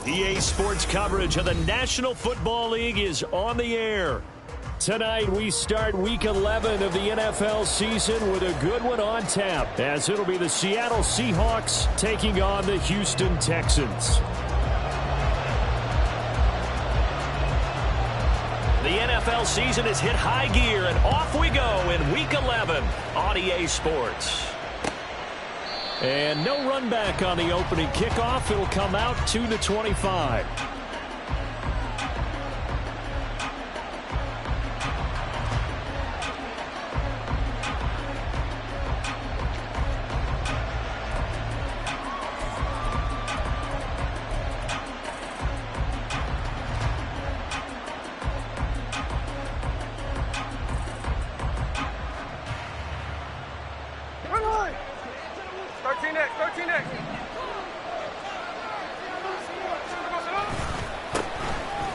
EA Sports coverage of the National Football League is on the air. Tonight, we start Week 11 of the NFL season with a good one on tap, as it'll be the Seattle Seahawks taking on the Houston Texans. The NFL season has hit high gear, and off we go in Week 11 on EA Sports. And no run back on the opening kickoff. It'll come out 2-25.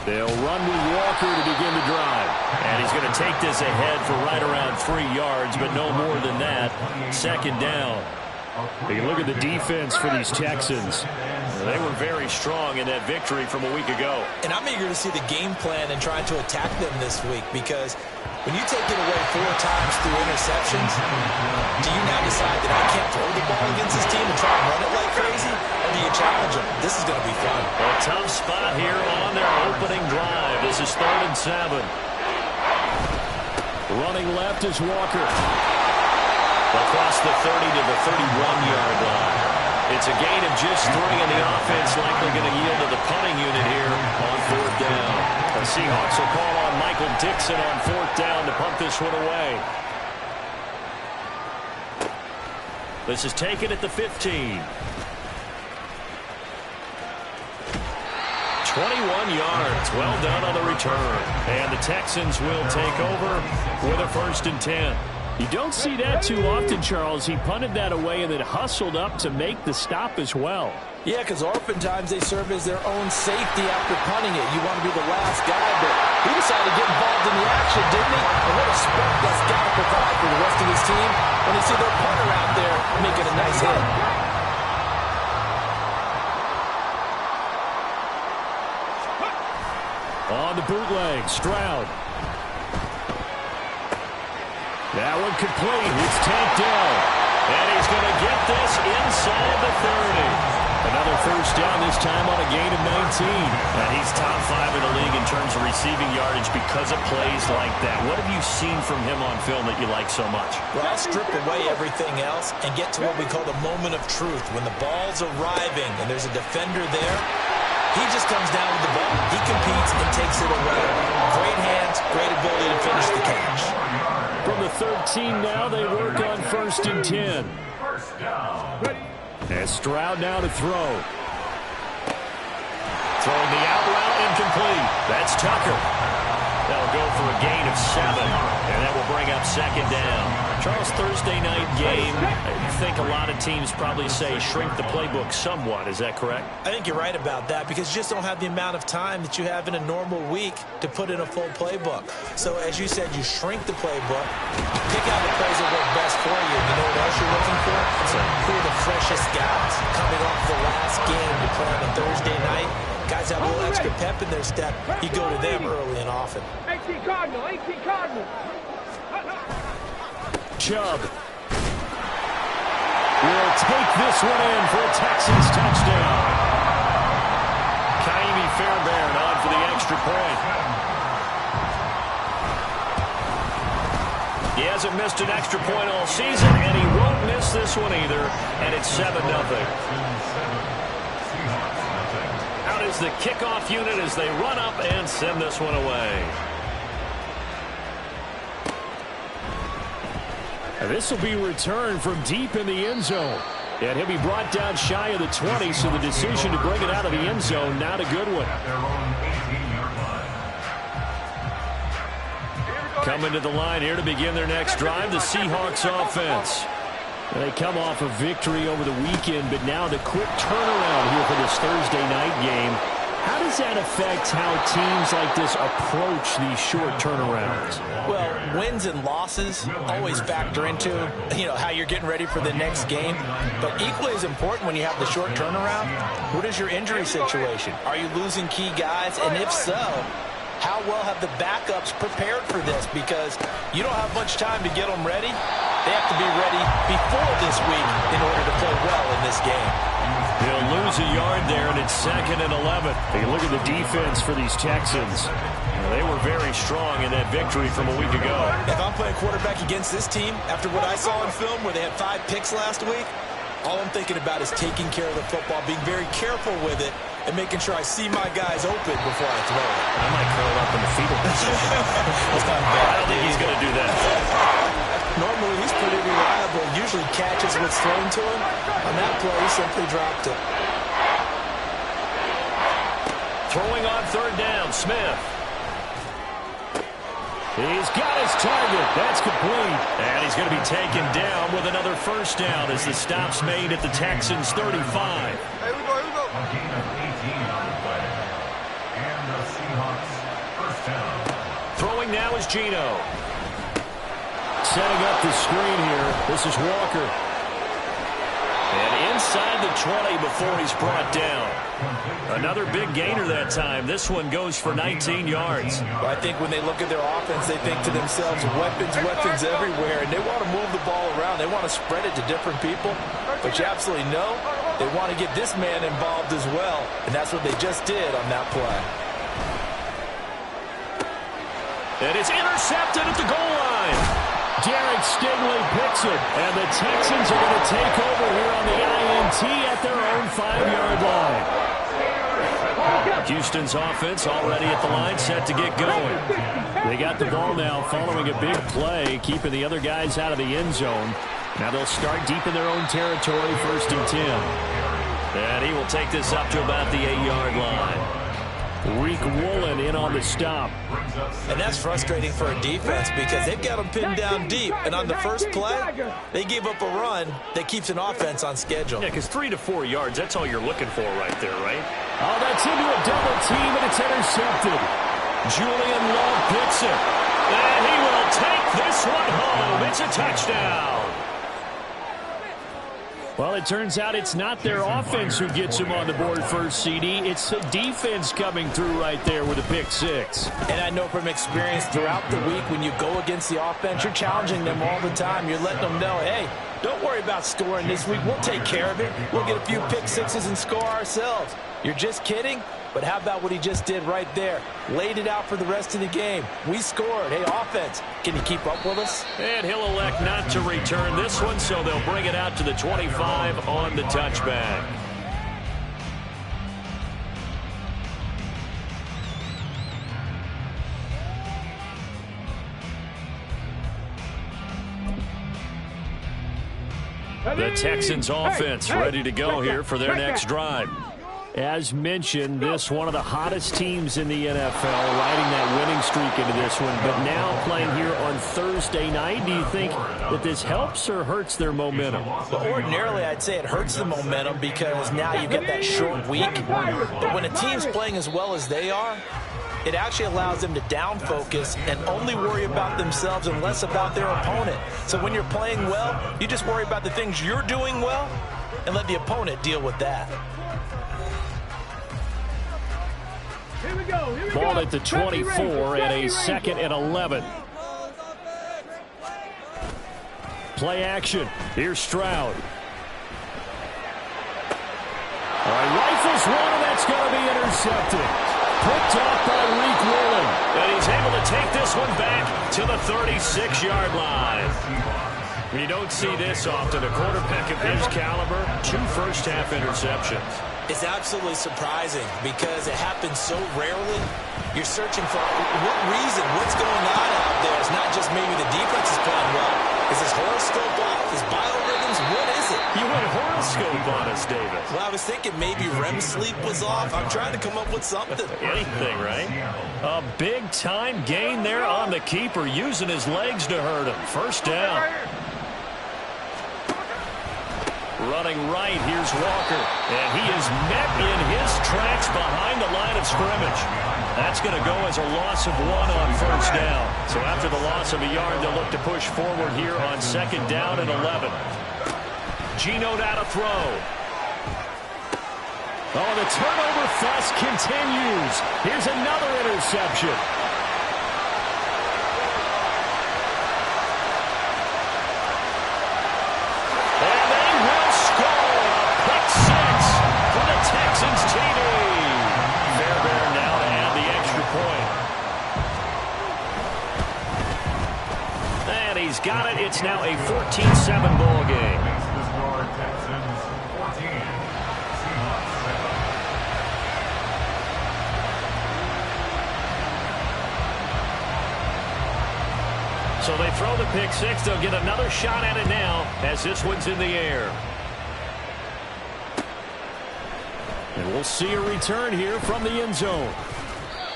They'll run with Walker to begin the drive. And he's going to take this ahead for right around 3 yards, but no more than that. Second down. You can look at the defense for these Texans. They were very strong in that victory from a week ago. And I'm eager to see the game plan and trying to attack them this week, because when you take it away 4 times through interceptions, do you now decide that I can't throw the ball against this team and try and run it like crazy? Or do you challenge them? This is going to be fun. A tough spot here on their opening drive. This is 3rd and 7. Running left is Walker. Across the 30 to the 31-yard line. It's a gain of just 3, and the offense likely going to yield to the punting unit here on 4th down. The Seahawks will call on Michael Dixon on 4th down to punt this one away. This is taken at the 15. 21 yards. Well done on the return. And the Texans will take over with a 1st and 10. You don't see that too often, Charles. He punted that away and then hustled up to make the stop as well. Yeah, because oftentimes they serve as their own safety after punting it. You want to be the last guy, but he decided to get involved in the action, didn't he? And what a spark that's got to provide for the rest of his team when they see their punter out there making a nice hit. On the bootleg, Stroud. That one complete. It's tapped down. And he's going to get this inside the 30. Another 1st down, this time on a gain of 19. And he's top 5 in the league in terms of receiving yardage because of plays like that. What have you seen from him on film that you like so much? Well, I'll strip away everything else and get to what we call the moment of truth. When the ball's arriving and there's a defender there, he just comes down with the ball. He competes and takes it away. Great hands, great ability to finish the catch. From the 13 now, they work on 1st and 10. And Stroud now to throw. Throwing the out route, incomplete. That's Tucker. That'll go for a gain of 7. And that will bring up 2nd down. Charles, Thursday night game, I think a lot of teams probably say shrink the playbook somewhat. Is that correct? I think you're right about that, because you just don't have the amount of time that you have in a normal week to put in a full playbook. So as you said, you shrink the playbook, pick out the plays that work best for you. You know what else you're looking for? Who are the freshest guys coming off the last game to play on a Thursday night? Guys have a little extra pep in their step. You go to them early and often. 18 Cardinal, 18 Cardinal. Chubb will take this one in for a Texans touchdown. Kaimi Fairbairn on for the extra point. He hasn't missed an extra point all season, and he won't miss this one either, and it's 7-0. Out is the kickoff unit as they run up and send this one away. This will be returned from deep in the end zone. And he'll be brought down shy of the 20, so the decision to bring it out of the end zone, not a good one. Coming to the line here to begin their next drive, the Seahawks offense. They come off a victory over the weekend, but now the quick turnaround here for this Thursday night game. How does that affect how teams like this approach these short turnarounds? Well, wins and losses always factor into, how you're getting ready for the next game. But equally as important when you have the short turnaround, what is your injury situation? Are you losing key guys? And if so, how well have the backups prepared for this? Because you don't have much time to get them ready. They have to be ready before this week in order to play well in this game. They'll lose a yard there, and it's 2nd and 11. Hey, look at the defense for these Texans. They were very strong in that victory from a week ago. If I'm playing quarterback against this team, after what I saw in film where they had 5 picks last week, all I'm thinking about is taking care of the football, being very careful with it, and making sure I see my guys open before I throw it. I might curl up in the fetal position. That's not bad. I don't think he's going to do that. Normally, he's pretty reliable. Usually catches what's thrown to him. On that play, he simply dropped it. Throwing on 3rd down, Smith. He's got his target. That's complete. And he's going to be taken down with another 1st down as the stop's made at the Texans' 35. Here we go. Throwing now is Geno. Setting up the screen here. This is Walker. And inside the 20 before he's brought down. Another big gainer that time. This one goes for 19 yards. Well, I think when they look at their offense, they think to themselves, weapons everywhere, and they want to move the ball around. They want to spread it to different people. But you absolutely know they want to get this man involved as well, and that's what they just did on that play. And it's intercepted at the goal line. Derek Stingley picks it, and the Texans are going to take over here on the INT at their own 5-yard line. Houston's offense already at the line, set to get going. They got the ball now following a big play, keeping the other guys out of the end zone. Now they'll start deep in their own territory, 1st and 10. And he will take this up to about the 8-yard line. Reek Woolen in on the stop. And that's frustrating for a defense because they've got them pinned down deep. And on the first play, they gave up a run that keeps an offense on schedule. Yeah, because 3 to 4 yards, that's all you're looking for right there, right? Oh, that's into a double team, and it's intercepted. Julian Love picks it. And he will take this one home. It's a touchdown. Well, it turns out it's not their offense who gets them on the board first, CD. It's the defense coming through right there with a pick 6. And I know from experience throughout the week when you go against the offense, you're challenging them all the time. You're letting them know, hey, don't worry about scoring this week. We'll take care of it. We'll get a few pick 6s and score ourselves. You're just kidding? But how about what he just did right there? Laid it out for the rest of the game. We scored. Hey, offense, can you keep up with us? And he'll elect not to return this one, so they'll bring it out to the 25 on the touchback. The Texans offense ready to go here for their next drive. As mentioned, this one of the hottest teams in the NFL, riding that winning streak into this one, but now playing here on Thursday night. Do you think that this helps or hurts their momentum? Well, ordinarily, I'd say it hurts the momentum because now you get that short week. But when a team's playing as well as they are, it actually allows them to down focus and only worry about themselves and less about their opponent. So when you're playing well, you just worry about the things you're doing well and let the opponent deal with that. Here we go. Ball at the 24 and a 2nd and 11. Play action. Here's Stroud. All right, rifles one, and that's going to be intercepted. Picked off by Reek Woolen. And he's able to take this one back to the 36-yard line. You don't see this often. A quarterback of his caliber, 2 first-half interceptions. It's absolutely surprising because it happens so rarely. You're searching for what reason, what's going on out there. It's not just maybe the defense is playing well. Is his horoscope off? His biorhythms? What is it? You went horoscope on us, David. Well, I was thinking maybe REM sleep was off. I'm trying to come up with something. Anything, right? A big-time gain there on the keeper, using his legs to hurt him. First down. Running right, here's Walker. And he is met in his tracks behind the line of scrimmage. That's going to go as a loss of 1 on first down. So after the loss of a yard, they'll look to push forward here on 2nd down and 11. Geno now to throw. Oh, the turnover fest continues. Here's another interception. And they will score a pick 6 for the Texans TD. Fairbairn now to add the extra point. And he's got it. It's now a 14-7 ball game. So they throw the pick 6. They'll get another shot at it now as this one's in the air. And we'll see a return here from the end zone.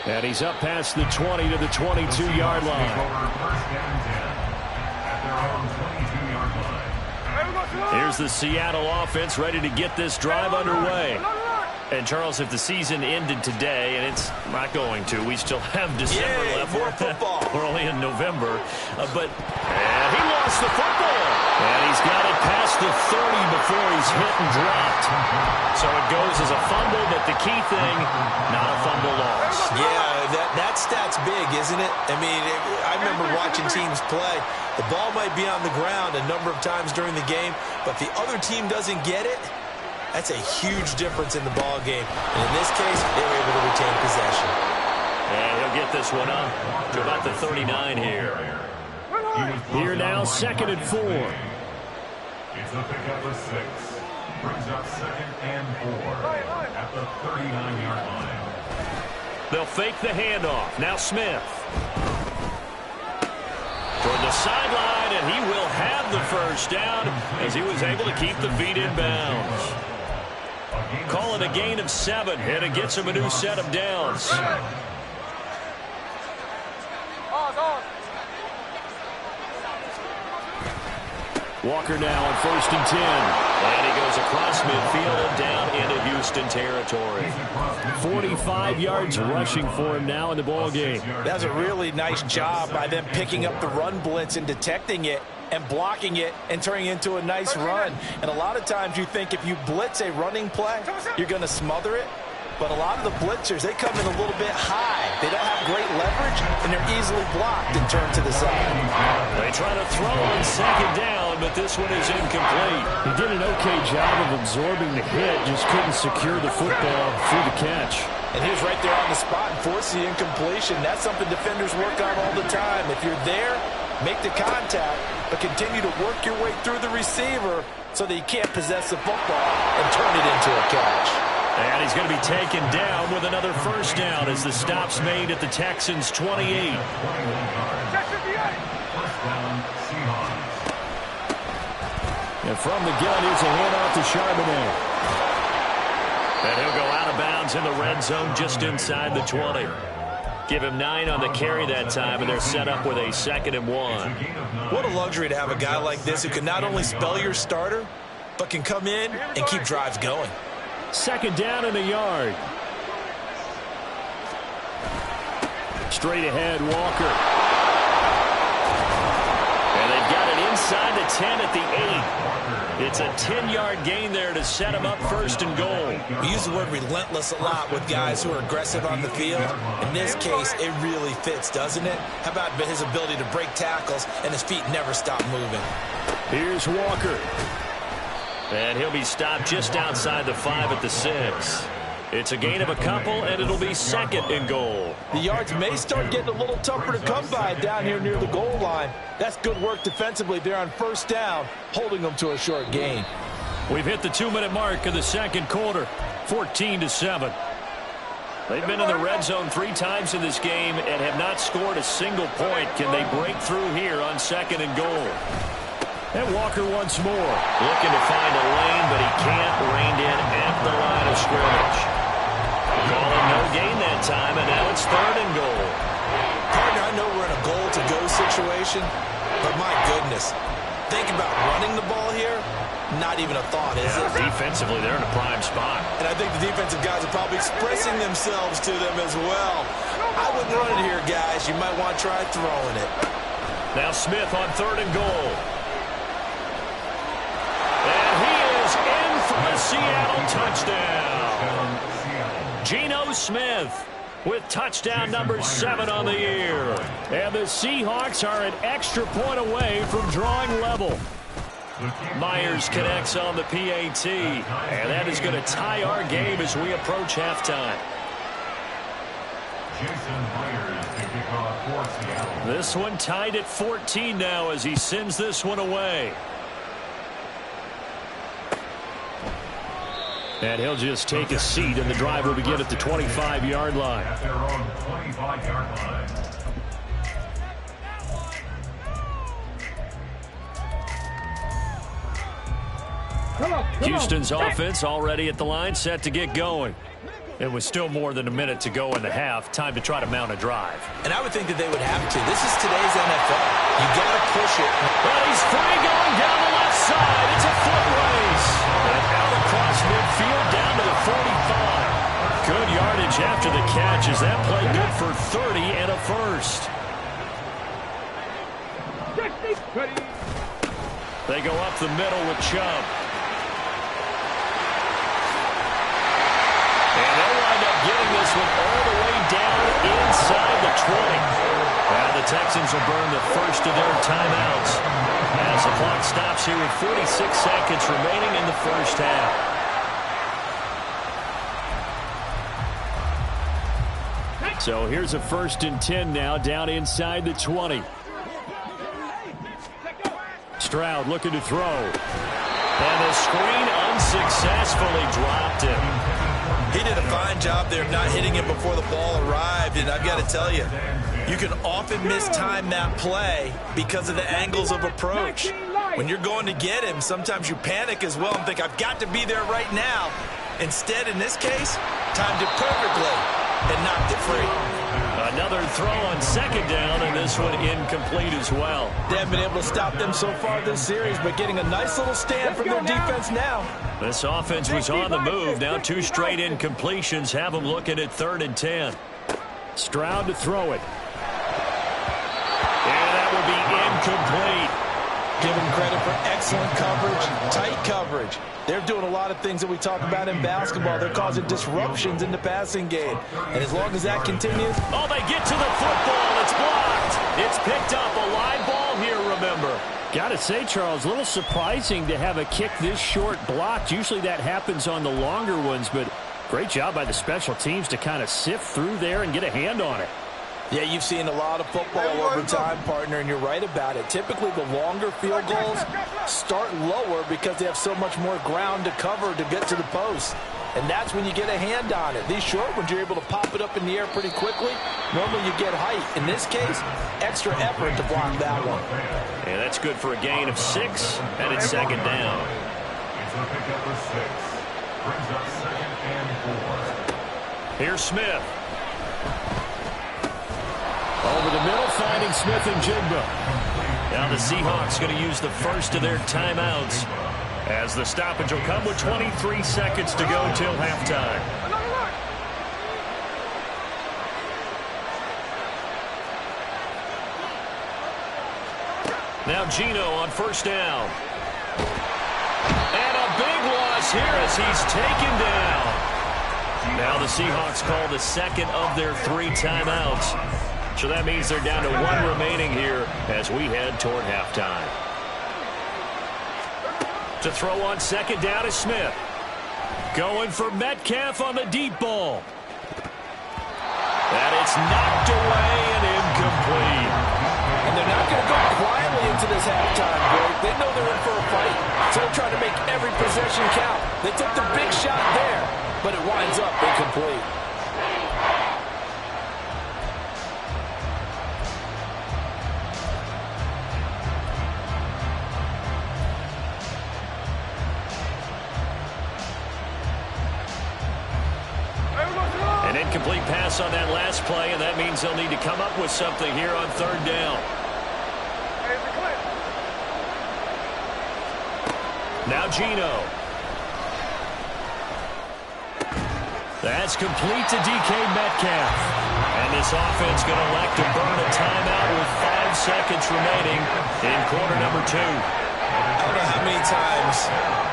And he's up past the 20 to the 22-yard line. Here's the Seattle offense ready to get this drive underway. And, Charles, if the season ended today, and it's not going to, we still have December left. More football. We're only in November. And he lost the football. And he's got it past the 30 before he's hit and dropped. So it goes as a fumble, but the key thing, not a fumble loss. Yeah, that stat's big, isn't it? I mean, I remember watching teams play. The ball might be on the ground a number of times during the game, but the other team doesn't get it. That's a huge difference in the ball game. And in this case, they were able to retain possession. And he'll get this one up to about the 39 here. Here now, 2nd and 4. It's a pickup of 6. Brings up 2nd and 4 at the 39-yard line. They'll fake the handoff. Now Smith. Toward the sideline, and he will have the first down as he was able to keep the feet in bounds. Call it a gain of 7, and it gets him a new set of downs. Walker now on 1st and 10. And he goes across midfield and down into Houston territory. 45 yards rushing for him now in the ball game. That's a really nice job by them picking up the run blitz and detecting it and blocking it and turning it into a nice run. And a lot of times you think if you blitz a running play, you're going to smother it. But a lot of the blitzers, they come in a little bit high. They don't have great leverage, and they're easily blocked and turned to the side. They try to throw on 2nd down, but this one is incomplete. He did an okay job of absorbing the hit, just couldn't secure the football through the catch. And he was right there on the spot and forced the incompletion. That's something defenders work on all the time. If you're there, make the contact, but continue to work your way through the receiver so that you can't possess the football and turn it into a catch. And he's going to be taken down with another first down as the stop's made at the Texans' 28. And from the gun, here's a handoff to Charbonnet. And he'll go out of bounds in the red zone just inside the 20. Give him 9 on the carry that time, and they're set up with a 2nd and 1. What a luxury to have a guy like this who can not only spell your starter, but can come in and keep drives going. 2nd down in the yard. Straight ahead, Walker. And they've got it inside the 10 at the 8. It's a 10-yard gain there to set him up 1st and goal. We use the word relentless a lot with guys who are aggressive on the field. In this case, it really fits, doesn't it? How about his ability to break tackles and his feet never stop moving? Here's Walker. And he'll be stopped just outside the 5 at the 6. It's a gain of a couple, and it'll be 2nd and goal. The yards may start getting a little tougher to come by down here near the goal line. That's good work defensively there on 1st down, holding them to a short gain. We've hit the 2-minute mark of the 2nd quarter, 14-7. They've been in the red zone 3 times in this game and have not scored a single point. Can they break through here on 2nd and goal? And Walker once more, looking to find a lane, but he can't. Reined in at the line of scrimmage. Calling no gain that time, and now it's 3rd and goal. Partner, I know we're in a goal-to-go situation, But my goodness, think about running the ball here. Not even a thought, is it? Defensively, they're in a prime spot. And I think the defensive guys are probably expressing themselves to them as well. I wouldn't run it here, guys. You might want to try throwing it. Now Smith on 3rd and goal. And he is in for a Seattle touchdown. Geno Smith with touchdown number 7 on the year. And the Seahawks are an extra point away from drawing level. Myers connects on the PAT, and that is going to tie our game as we approach halftime. This one tied at 14 now as he sends this one away. And he'll just take a seat, and the drive will begin at the 25-yard line. At their own 25-yard line. Houston's offense already at the line, set to get going. It was still more than a minute to go in the half. Time to try to mount a drive. And I would think that they would have to. This is today's NFL. You got to push it. But he's free going down the left side. It's a foot race. And out across midfield down to the 45. Good yardage after the catch as that play good for 30 and a first. They go up the middle with Chubb. And they'll wind up getting this one all the way down inside the 20. And the Texans will burn the first of their timeouts as the clock stops here with 46 seconds remaining in the first half. So here's a 1st and 10 now down inside the 20. Stroud looking to throw. And the screen unsuccessfully dropped him. He did a fine job there of not hitting it before the ball arrived, and I've got to tell you, you can often mistime that play because of the angles of approach. When you're going to get him, sometimes you panic as well and think, I've got to be there right now. Instead, in this case, timed it perfectly and knocked it free. Another throw on 2nd down, and this one incomplete as well. They haven't been able to stop them so far this series, but getting a nice little stand from their defense now. This offense was on the move. Now 2 straight incompletions have them looking at 3rd and 10. Stroud to throw it. And that will be incomplete. Give them credit for excellent coverage, tight coverage. They're doing a lot of things that we talk about in basketball. They're causing disruptions in the passing game. And as long as that continues... Oh, they get to the football. It's blocked. It's picked up. A live ball here, remember. Got to say, Charles, a little surprising to have a kick this short blocked. Usually that happens on the longer ones, but great job by the special teams to kind of sift through there and get a hand on it. Yeah, you've seen a lot of football over time, partner, and you're right about it. Typically, the longer field goals start lower because they have so much more ground to cover to get to the post. And that's when you get a hand on it. These short ones, you're able to pop it up in the air pretty quickly. Normally, you get height. In this case, extra effort to block that one. And that's good for a gain of 6, and it's 2nd down. It's a pickup of 6. Brings up 2nd and 4. Here's Smith. Over the middle, finding Smith and Jigba. Now the Seahawks going to use the first of their timeouts as the stoppage will come with 23 seconds to go till halftime. Now Geno on 1st down. And a big loss here as he's taken down. Now the Seahawks call the 2nd of their 3 timeouts. So that means they're down to 1 remaining here as we head toward halftime. To throw on 2nd down is Smith. Going for Metcalf on the deep ball. And it's knocked away and incomplete. And they're not going to go quietly into this halftime, Greg. They know they're in for a fight, so they're trying to make every possession count. They took the big shot there, but it winds up incomplete. An incomplete pass on that last play, and that means they'll need to come up with something here on 3rd down. Hey, Now Gino. That's complete to DK Metcalf. And this offense going to elect to burn a timeout with 5 seconds remaining in quarter number 2. I don't know how many times,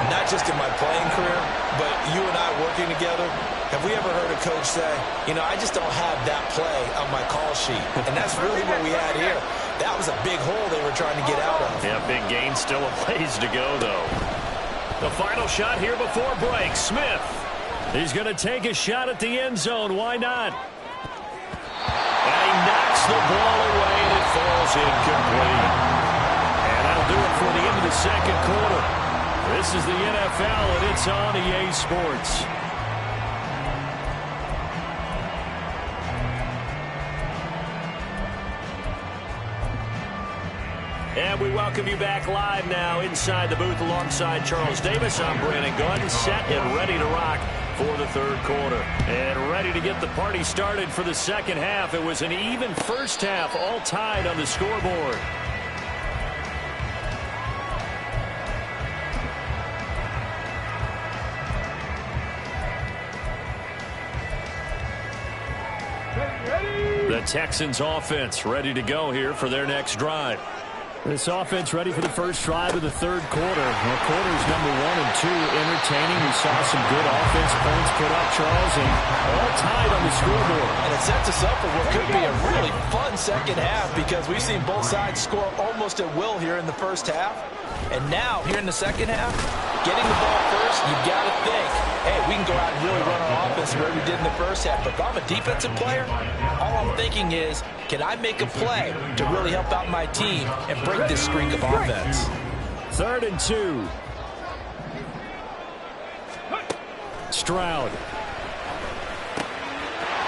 not just in my playing career, but you and I working together, have we ever heard a coach say, you know, I just don't have that play on my call sheet. And that's really what we had here. That was a big hole they were trying to get out of. Yeah, big gain, still a ways to go, though. The final shot here before break. Smith. He's going to take a shot at the end zone. Why not? And he knocks the ball away, and it falls incomplete. And that'll do it for the end of the second quarter. This is the NFL, and it's on EA Sports. And we welcome you back live now inside the booth alongside Charles Davis. I'm Brandon Gordon, set and ready to rock for the third quarter. And ready to get the party started for the second half. It was an even first half, all tied on the scoreboard. The Texans offense ready to go here for their next drive. This offense ready for the first drive of the third quarter. Well, quarters number 1 and 2 entertaining. We saw some good offense points put up, Charles, and all tied on the scoreboard. And it sets us up for what could be a really fun second half because we've seen both sides score almost at will here in the first half. And now, here in the second half, getting the ball first, you've got to think, hey, we can go out and really run our offense where we did in the first half. But if I'm a defensive player, all I'm thinking is, can I make a play to really help out my team and break this streak of offense? 3rd and 2. Stroud.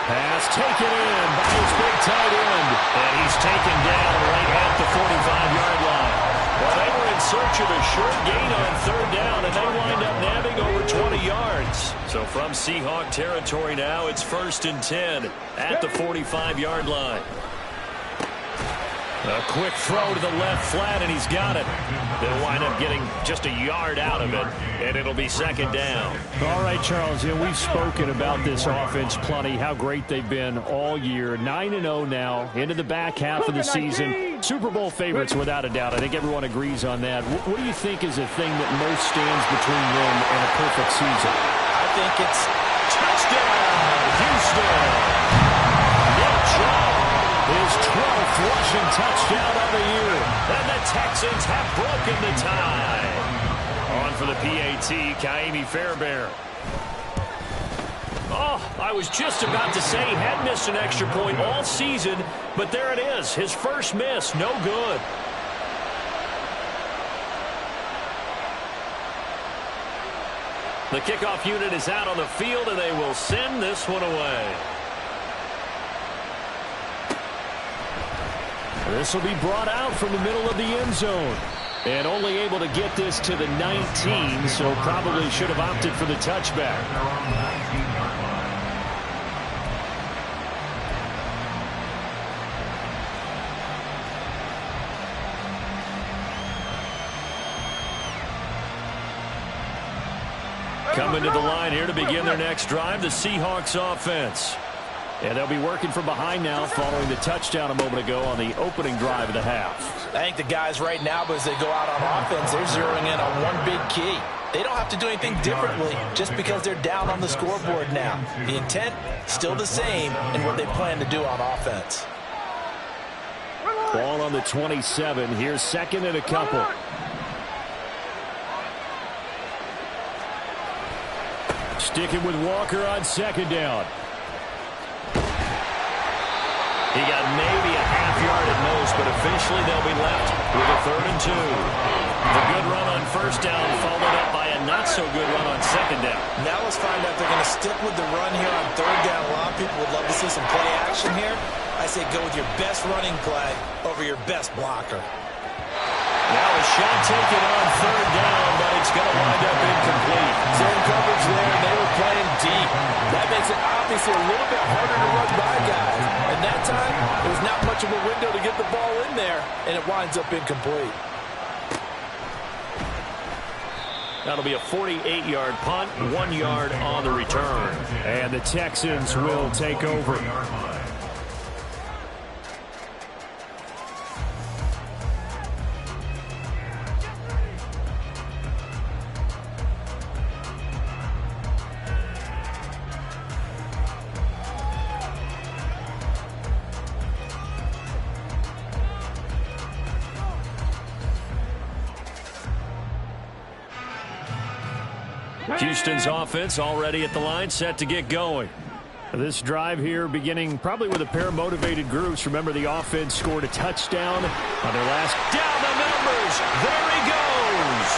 Pass taken in by his big tight end. And he's taken down right at the 45-yard line. Well, they were in search of a short gain on 3rd down, and they wind up nabbing over 20 yards. So from Seahawk territory now, it's 1st and 10 at the 45-yard line. A quick throw to the left flat, and he's got it. They'll wind up getting just a yard out of it, and it'll be 2nd down. All right, Charles, we've spoken about this offense plenty, how great they've been all year. 9-0 now, into the back half of the season. Super Bowl favorites, without a doubt. I think everyone agrees on that. What do you think is the thing that most stands between them and a perfect season? I think it's touchdown, Houston. Nick Chubb, his 12th rushing touchdown of the year. And the Texans have broken the tie. On for the PAT, Kaimi Fairbairn. Oh, I was just about to say he had missed an extra point all season, but there it is. His first miss, no good. The kickoff unit is out on the field, and they will send this one away. This will be brought out from the middle of the end zone. And only able to get this to the 19, so probably should have opted for the touchback. Coming to the line here to begin their next drive, the Seahawks offense. And they'll be working from behind now following the touchdown a moment ago on the opening drive of the half. I think the guys right now, as they go out on offense, they're zeroing in on one big key. They don't have to do anything differently just because they're down on the scoreboard now. The intent, still the same in what they plan to do on offense. Ball on the 27. Here's 2nd and a couple. Sticking with Walker on 2nd down. He got maybe a half yard at most, but officially they'll be left with a 3rd and 2. The good run on 1st down followed up by a not-so-good run on 2nd down. Now let's find out if they're going to stick with the run here on 3rd down. A lot of people would love to see some play action here. I say go with your best running play over your best blocker. Now a shot taken on 3rd down, but it's going to wind up incomplete. Zone coverage there, and they were playing deep. That makes it obviously a little bit harder to run by guys. And that time, there was not much of a window to get the ball in there, and it winds up incomplete. That'll be a 48-yard punt, 1 yard on the return. And the Texans will take over. Houston's offense already at the line, set to get going. This drive here beginning probably with a pair of motivated groups. Remember, the offense scored a touchdown on their last. Down the numbers. There he goes.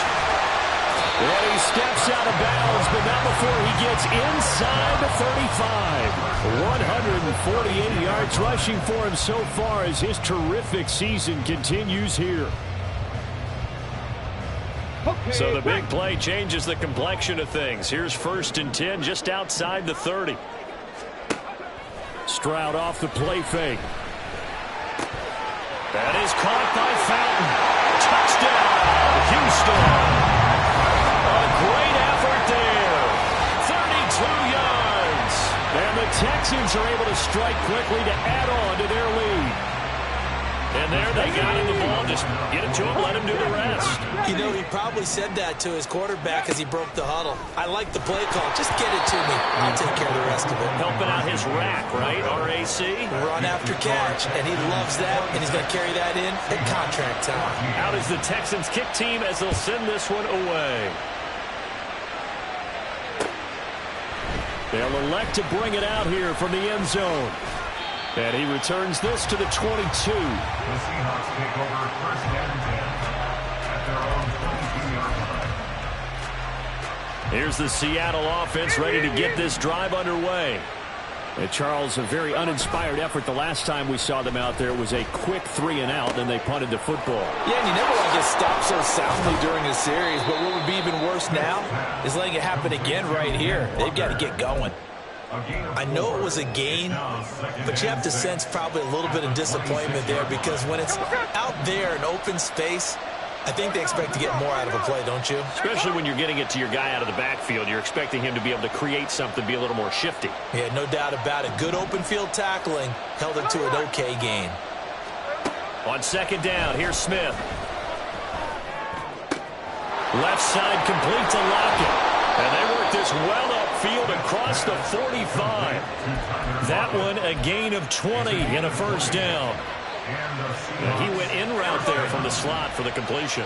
And he steps out of bounds, but not before he gets inside the 35. 148 yards rushing for him so far as his terrific season continues here. So the big play changes the complexion of things. Here's 1st and 10 just outside the 30. Stroud off the play fake. That is caught by Fountain. Touchdown, Houston. A great effort there. 32 yards. And the Texans are able to strike quickly to add on to their lead. And there they got him the ball. Just get it to him, let him do the rest. You know, he probably said that to his quarterback as he broke the huddle. I like the play call. Just get it to me. I'll take care of the rest of it. Helping out his rack, right? RAC. Run after catch. And he loves that, and he's going to carry that in at contract time. Out is the Texans kick team as they'll send this one away. They'll elect to bring it out here from the end zone. And he returns this to the 22. The Seahawks take over 1st and 10 at their own 22-yard line. Here's the Seattle offense ready to get this drive underway. And Charles, a very uninspired effort the last time we saw them out there. It was a quick 3 and out, then they punted the football. Yeah, and you never want to get stopped so soundly during a series, but what would be even worse now is letting it happen again right here. They've got to get going. I know it was a gain, but you have to sense probably a little bit of disappointment there because when it's out there in open space, I think they expect to get more out of a play, don't you? Especially when you're getting it to your guy out of the backfield. You're expecting him to be able to create something, be a little more shifty. Yeah, no doubt about it. Good open field tackling held it to an okay gain. On 2nd down, here's Smith. Left side complete to Lockett. And they work this well upfield across the 45. That one a gain of 20 and a 1st down. And he went in route there from the slot for the completion.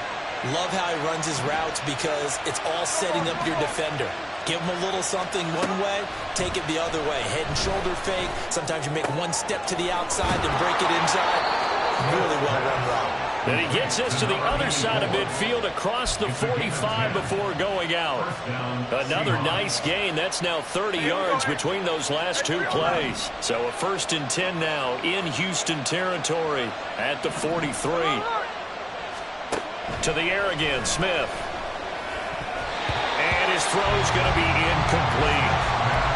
Love how he runs his routes because it's all setting up your defender. Give him a little something one way, take it the other way. Head and shoulder fake. Sometimes you make one step to the outside, then break it inside. Really well run route. And he gets us to the other side of midfield across the 45 before going out. Another nice gain. That's now 30 yards between those last 2 plays. So a 1st and 10 now in Houston territory at the 43. To the air again, Smith. And his throw's going to be incomplete.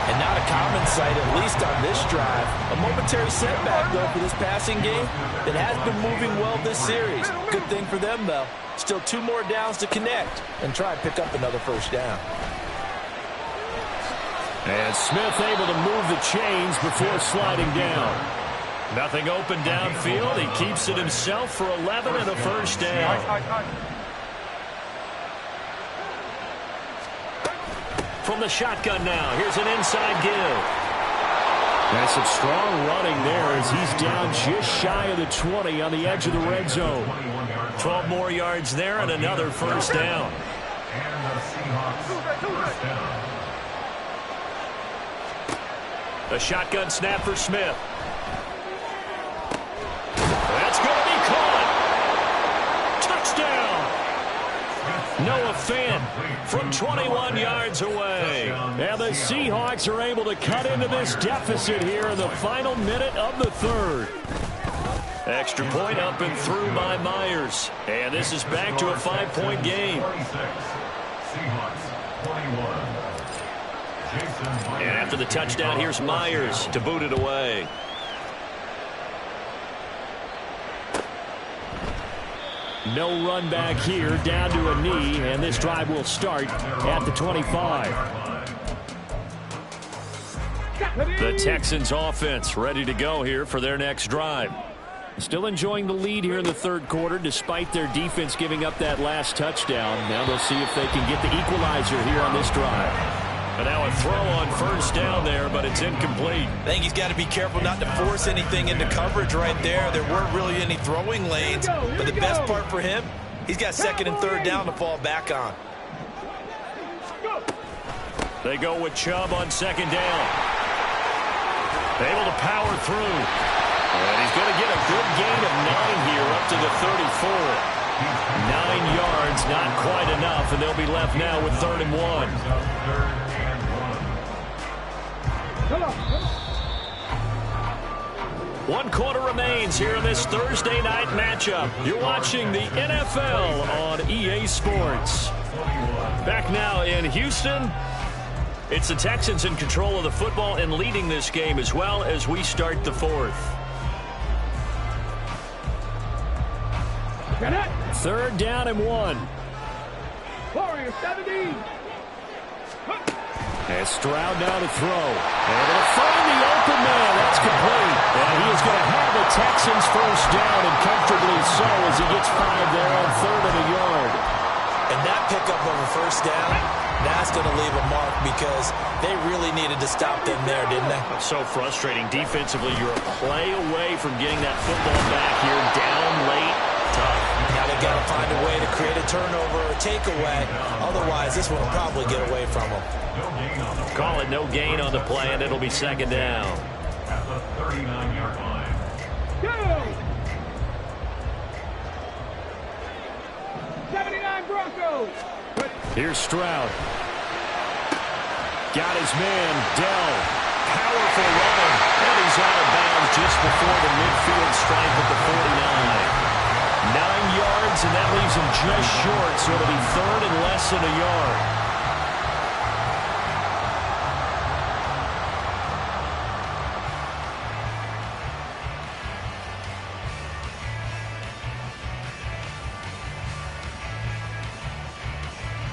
And not a common sight, at least on this drive. A momentary setback, though, for this passing game that has been moving well this series. Good thing for them, though. Still 2 more downs to connect and try and pick up another 1st down. And Smith able to move the chains before sliding down. Nothing open downfield. He keeps it himself for 11 and a 1st down. From the shotgun now, here's an inside give. That's some strong running there as he's down just shy of the 20 on the edge of the red zone. 12 more yards there and another 1st down. And the Seahawks 1st down. A shotgun snap for Smith. That's going to be caught. Touchdown. Noah Fant from 21 yards away. And the Seahawks are able to cut into this deficit here in the final minute of the 3rd. Extra point up and through by Myers. And this is back to a 5-point game. And after the touchdown, here's Myers to boot it away. No run back here, down to a knee, and this drive will start at the 25. The Texans offense ready to go here for their next drive. Still enjoying the lead here in the third quarter despite their defense giving up that last touchdown. Now they'll see if they can get the equalizer here on this drive. And now a throw on first down there, but it's incomplete. I think he's got to be careful not to force anything into coverage right there. There weren't really any throwing lanes, but the best part for him, he's got second and third down to fall back on. They go with Chubb on second down. Able to power through. And he's going to get a good gain of 9 here up to the 34. 9 yards, not quite enough, and they'll be left now with 3rd and 1. One quarter remains here in this Thursday night matchup. You're watching the NFL on EA Sports. Back now in Houston. It's the Texans in control of the football and leading this game as well as we start the 4th. 3rd down and 1. Warrior 17. And Stroud now to throw. And it'll find the open man. That's complete. And he is going to have the Texans first down, and comfortably so as he gets 5 there on 3rd and a yard. And that pickup of a first down, that's going to leave a mark because they really needed to stop them there, didn't they? So frustrating. Defensively, you're a play away from getting that football back here down late. Tough. Now they've got to find a way to create a turnover or takeaway. Otherwise, this one will probably get away from them. Call it no gain on the play, and it'll be 2nd down. At the 39-yard line. Go! 79 Broncos. Here's Stroud. Got his man, Dell. Powerful running. And he's out of bounds just before the midfield stripe at the 49. 9 yards, and that leaves him just short, so it'll be 3rd and less than a yard.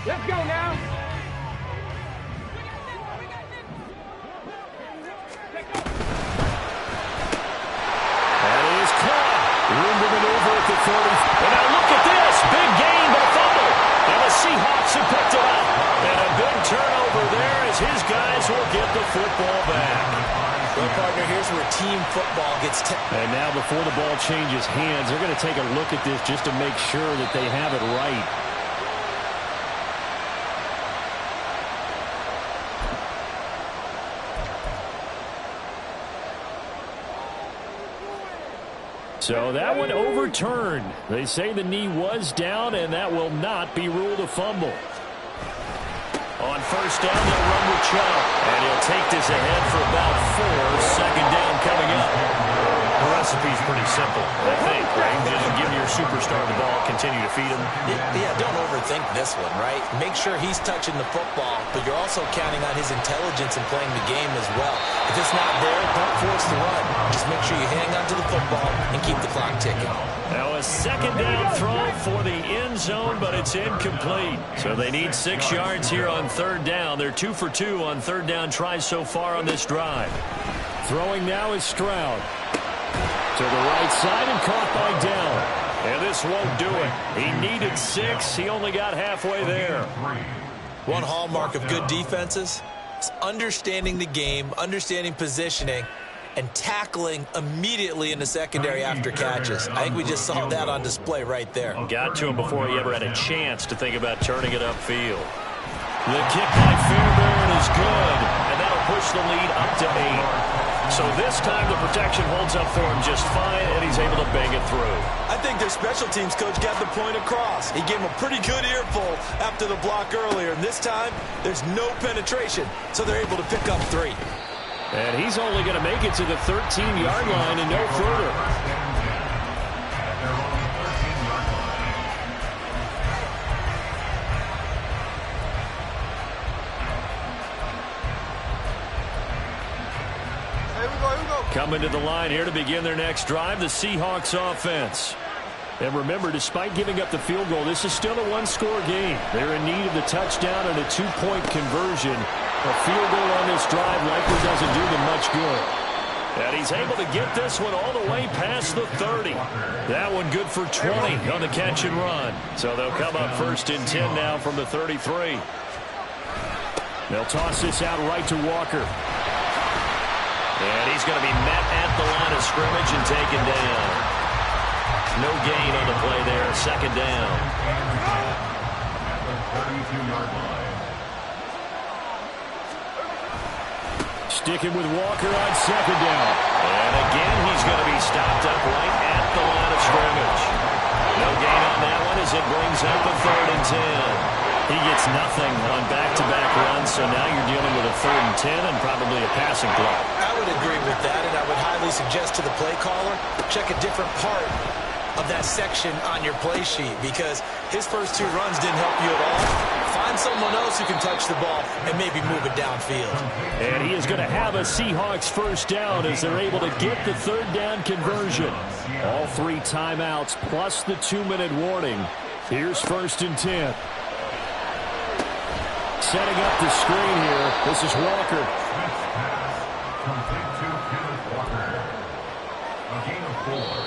Let's go now. That is caught. Room to maneuver at the 30. And now look at this. Big gain, but a fumble. And the Seahawks have picked it up. And a big turnover there as his guys will get the football back. Well, partner, here's where team football gets And now before the ball changes hands, they're going to take a look at this just to make sure that they have it right. So that one overturned. They say the knee was down, and that will not be ruled a fumble. On first down, they'll run with Chubb. And he'll take this ahead for about 4. 2nd down coming up. The recipe's pretty simple, I think, right? Just give your superstar the ball, continue to feed him. Yeah, don't overthink this one, right? Make sure he's touching the football, but you're also counting on his intelligence in playing the game as well. If it's not there, don't force the run. Just make sure you hang on to the football and keep the clock ticking. Now a 2nd down throw for the end zone, but it's incomplete. So they need 6 yards here on 3rd down. They're 2 for 2 on 3rd down tries so far on this drive. Throwing now is Stroud. To the right side and caught by Dell. And this won't do it. He needed 6. He only got halfway there. One hallmark of good defenses is understanding the game, understanding positioning, and tackling immediately in the secondary after catches. I think we just saw that on display right there. Got to him before he ever had a chance to think about turning it upfield. The kick by Fairbairn is good, and that'll push the lead up to 8. So this time the protection holds up for him just fine, and he's able to bang it through. I think their special teams coach got the point across. He gave him a pretty good earful after the block earlier, and this time there's no penetration, so they're able to pick up 3. And he's only going to make it to the 13-yard line and no further. Here we go. Coming to the line here to begin their next drive, the Seahawks offense. And remember, despite giving up the field goal, this is still a one-score game. They're in need of the touchdown and a two-point conversion. A field goal on this drive likely doesn't do them much good. And he's able to get this one all the way past the 30. That one good for 20 on the catch and run. So they'll come up 1st and 10 now from the 33. They'll toss this out right to Walker. And he's going to be met at the line of scrimmage and taken down. No gain on the play there. 2nd down. At the 32-yard line. Sticking with Walker on 2nd down. And again, he's going to be stopped up right at the line of scrimmage. No gain on that one as it brings up a 3rd and 10. He gets nothing on back-to-back runs, so now you're dealing with a 3rd and 10 and probably a passing play. I would agree with that, and I would highly suggest to the play caller, check a different part of that section on your play sheet, because his first 2 runs didn't help you at all. Find someone else who can touch the ball and maybe move it downfield. And he is going to have a Seahawks 1st down as they're able to get the 3rd down conversion. All 3 timeouts plus the 2-minute warning. Here's 1st and 10. Setting up the screen here. This is Walker.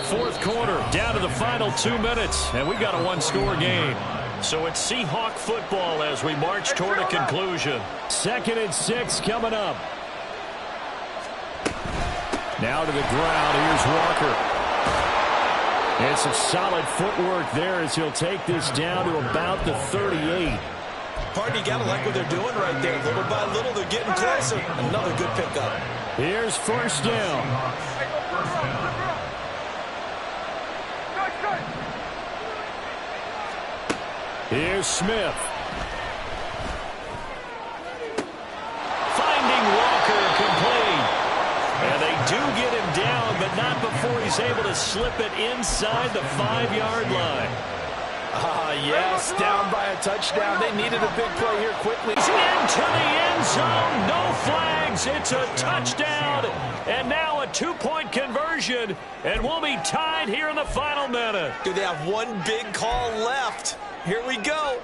Fourth quarter, down to the final 2 minutes, and we've got a one-score game. So it's Seahawk football as we march toward a conclusion. 2nd and 6 coming up. Now to the ground. Here's Walker. And some solid footwork there as he'll take this down to about the 38. Pardon, you got to like what they're doing right there. Little by little, they're getting closer. Another good pickup. Here's 1st down. Here's Smith. Finding Walker complete. And they do get him down, but not before he's able to slip it inside the 5-yard line. Yes, down by a touchdown. They needed a big play here quickly. Into the end zone. No flags. It's a touchdown. And now a 2-point conversion. And we'll be tied here in the final minute. Do they have one big call left? Here we go.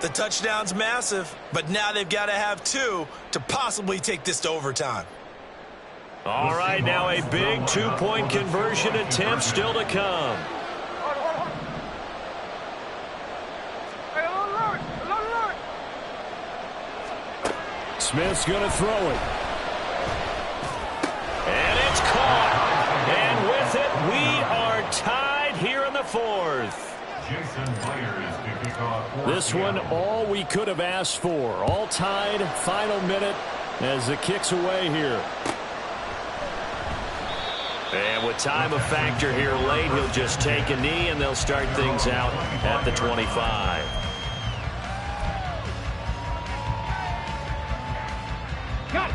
The touchdown's massive, but now they've got to have 2 to possibly take this to overtime. All right, now a big 2-point conversion attempt still to come. Smith's going to throw it. And it's caught. And with it, we are tied here in the 4th. This one, all we could have asked for. All tied, final minute as the kick's away here. And with time a factor here late, he'll just take a knee, and they'll start things out at the 25.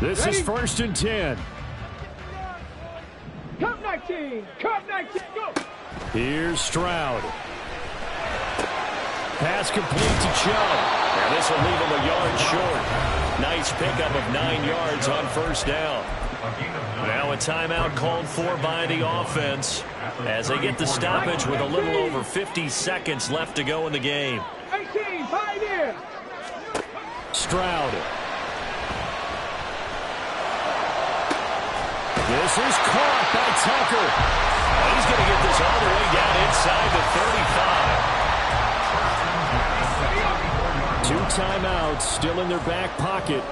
This is 1st and 10. Cup 19. Cup 19. Go. Here's Stroud. Pass complete to Chubb. Now this will leave him a yard short. Nice pickup of 9 yards on 1st down. Now a timeout called for by the offense as they get the stoppage with a little over 50 seconds left to go in the game. 18, Pioneer. Stroud. This is caught by Tucker. And he's going to get this all the way down inside the 35. 2 timeouts still in their back pocket.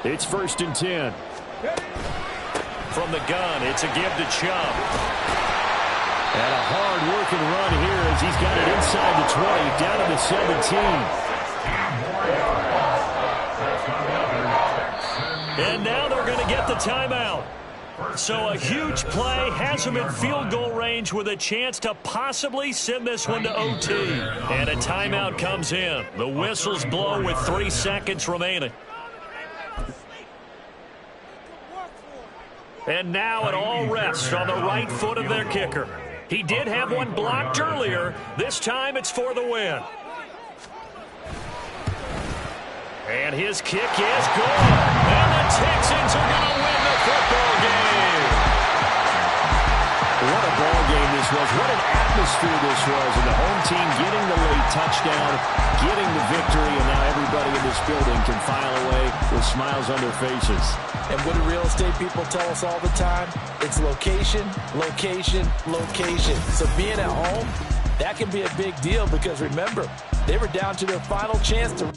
It's 1st and 10. From the gun, it's a give to Chubb. And a hard-working run here as he's got it inside the 20, down to the 17. And now they're going to get the timeout. So a huge play has him in field goal range with a chance to possibly send this one to OT. And a timeout comes in. The whistles blow with 3 seconds remaining. And now it all rests on the right foot of their kicker. He did have one blocked earlier. This time it's for the win. And his kick is good. And the Texans are going to win the football game. What a ball game this was. What an atmosphere. atmosphere this was, and the home team getting the late touchdown, getting the victory, and now everybody in this building can file away with smiles on their faces. And what do real estate people tell us all the time? It's location, location, location. So being at home, that can be a big deal because remember, they were down to their final chance to